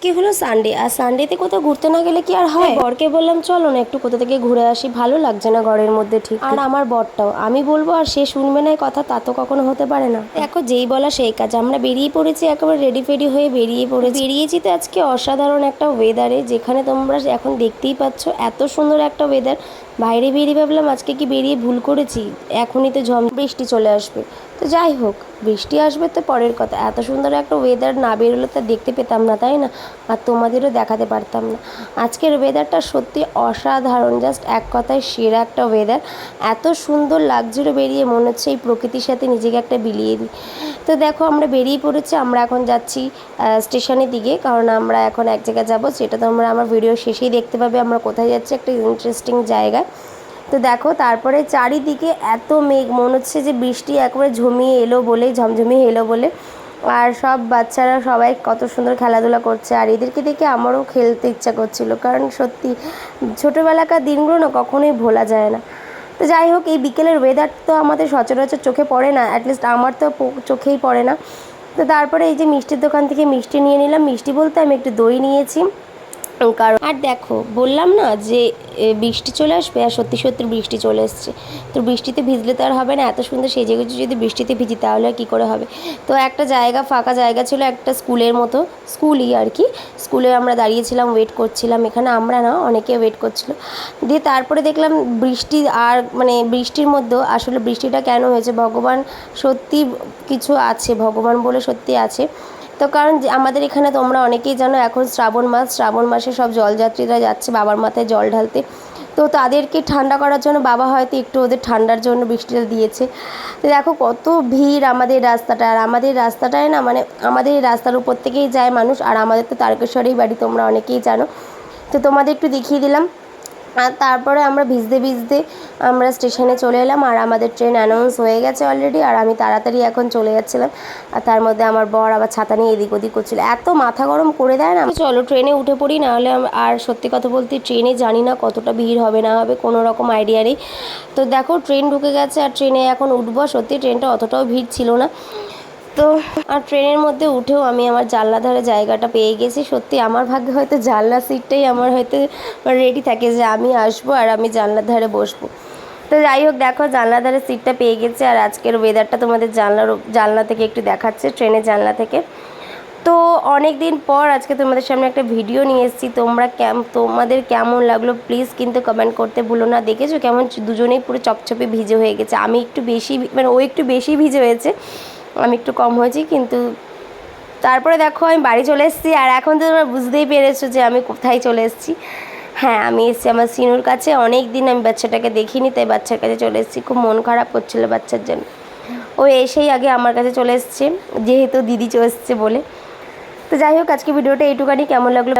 আজকে হলো সানডে, আর সানডেতে কোথাও ঘুরতে না গেলে কি আর হয়। বরকে বললাম চলো না একটু কোথা থেকে ঘুরে আসি, ভালো লাগছে না ঘরের মধ্যে ঠিক। আর আমার বরটাও, আমি বলবো আর সে শুনবে না কথা, তা তো কখনো হতে পারে না। দেখো যেই বলা সেই কাজ, আমরা বেরিয়ে পড়েছি একেবারে রেডি ফেডি হয়ে বেরিয়েছি তো আজকে অসাধারণ একটা ওয়েদারে, যেখানে তোমরা এখন দেখতেই পাচ্ছ এত সুন্দর একটা ওয়েদার। বাইরে বেরিয়ে ভাবলাম আজকে কি বেরিয়ে ভুল করেছি, এখনই তো বৃষ্টি চলে আসবে। তো যাই হোক, বৃষ্টি আসবে তো পরের কথা, এত সুন্দর একটা ওয়েদার না বেরোলে তো দেখতে পেতাম না, তাই না? আর তোমাদেরও দেখাতে পারতাম না। আজকের ওয়েদারটা সত্যি অসাধারণ, জাস্ট এক কথায় সেরা একটা ওয়েদার। এত সুন্দর লাগছিল বেরিয়ে, মনে হচ্ছে এই প্রকৃতির সাথে নিজেকে একটা বিলিয়ে দিই। তো দেখো আমরা বেরিয়ে পড়েছি, আমরা এখন যাচ্ছি স্টেশনের দিকে, কারণ আমরা এখন এক জায়গায় যাবো, সেটা তোমরা আমার ভিডিও শেষেই দেখতে পাবে আমরা কোথায় যাচ্ছি, একটা ইন্টারেস্টিং জায়গায়। তো দেখো তারপরে চারিদিকে এত মেঘ, মনে হচ্ছে যে বৃষ্টি একবারে ঝমিয়ে এলো বলে, ঝমঝমিয়ে এলো বলে। আর সব বাচ্চারা সবাই কত সুন্দর খেলাধুলা করছে, আর এদেরকে দেখে আমারও খেলতে ইচ্ছা করছিল, কারণ সত্যি ছোটোবেলাকার দিনগুলো না কখনোই ভোলা যায় না। তো যাই হোক, এই বিকেলের ওয়েদার তো আমাদের সচরাচর চোখে পড়ে না, অ্যাটলিস্ট আমার তো চোখেই পড়ে না। তো তারপরে এই যে মিষ্টির দোকান থেকে মিষ্টি নিয়ে নিলাম, মিষ্টি বলতে আমি একটু দই নিয়েছি, কারণ আর দেখো বললাম না যে বৃষ্টি চলে আসবে, আর সত্যি সত্যি বৃষ্টি চলে এসছে। তো বৃষ্টিতে ভিজলে তো আর হবে না, এত সুন্দর সেজে গুজে যদি বৃষ্টিতে ভিজি তাহলে আর কী করে হবে। তো একটা জায়গা, ফাঁকা জায়গা ছিল, একটা স্কুলের মতো, স্কুলই আর কি, স্কুলে আমরা দাঁড়িয়েছিলাম, ওয়েট করছিলাম, এখানে আমরা না অনেকে ওয়েট করছিল। দিয়ে তারপরে দেখলাম বৃষ্টি, আর মানে বৃষ্টির মধ্যেও আসলে বৃষ্টিটা কেন হয়েছে, ভগবান সত্যি কিছু আছে, ভগবান বলে সত্যি আছে। তো কারণ আমাদের এখানে তোমরা অনেকেই জানো এখন শ্রাবণ মাসে সব জলযাত্রীরা যাচ্ছে বাবার মাথায় জল ঢালতে। তো তাদেরকে ঠান্ডা করার জন্য বাবা হয়তো একটু ওদের ঠান্ডার জন্য বৃষ্টিটা দিয়েছে। তো দেখো কত ভিড় আমাদের রাস্তাটা, আর আমাদের রাস্তাটায় না মানে আমাদের এই রাস্তার উপর থেকেই যায় মানুষ, আর আমাদের তো তারকেশ্বরেই বাড়ি, তোমরা অনেকেই জানো। তো তোমাদের একটু দেখিয়ে দিলাম। আর তারপরে আমরা ভিজতে ভিজতে আমরা স্টেশনে চলে এলাম, আর আমাদের ট্রেন অ্যানাউন্স হয়ে গেছে অলরেডি, আর আমি তাড়াতাড়ি এখন চলে যাচ্ছিলাম। আর তার মধ্যে আমার বর আবার ছাতা নিয়ে এদিক ওদিক করছিল, এত মাথা গরম করে দেয় না। চলো ট্রেনে উঠে পড়ি, নাহলে আর সত্যি কথা বলতে ট্রেনে জানি না কতটা ভিড় হবে না হবে, কোনো রকম আইডিয়া নেই। তো দেখো ট্রেন ঢুকে গেছে, আর ট্রেনে এখন উঠবো। সত্যি ট্রেনটা অতটাও ভিড় ছিল না। তো আর ট্রেনের মধ্যে উঠেও আমি আমার জানলা ধারে জায়গাটা পেয়ে গেছি। সত্যি আমার ভাগ্যে হয়তো জানলা সিটটাই আমার হয়তো রেডি থাকে যে আমি আসবো আর আমি জানলার ধারে বসবো। তো যাই হোক, দেখো জানলা ধারে সিটটা পেয়ে গেছে, আর আজকের ওয়েদারটা তোমাদের জানলা থেকে একটু দেখাচ্ছে, ট্রেনের জানলা থেকে। তো অনেক দিন পর আজকে তোমাদের সামনে একটা ভিডিও নিয়ে এসেছি, তোমাদের কেমন লাগলো প্লিজ কিন্তু কমেন্ট করতে ভুলো না। দেখেছো কেমন দুজনেই পুরো চপচপে ভিজে হয়ে গেছে, আমি একটু বেশি মানে ও একটু বেশি ভিজে হয়েছে, আমি একটু কম হয়েছি। কিন্তু তারপরে দেখো আমি বাড়ি চলে এসেছি, আর এখন তো তোমরা বুঝতেই পেরেছো যে আমি কোথায় চলে এসেছি। হ্যাঁ, আমি এসেছি আমার সিনুর কাছে, অনেক দিন আমি বাচ্চাটাকে দেখিনি, তাই বাচ্চার কাছে চলে এসেছি। খুব মন খারাপ করছিলো বাচ্চার জন্য, ও এসেই আগে আমার কাছে চলে এসছে, যেহেতু দিদি চলে এসছে বলে। তো যাই হোক, আজকে ভিডিওটা এইটুকানি, কেমন লাগলো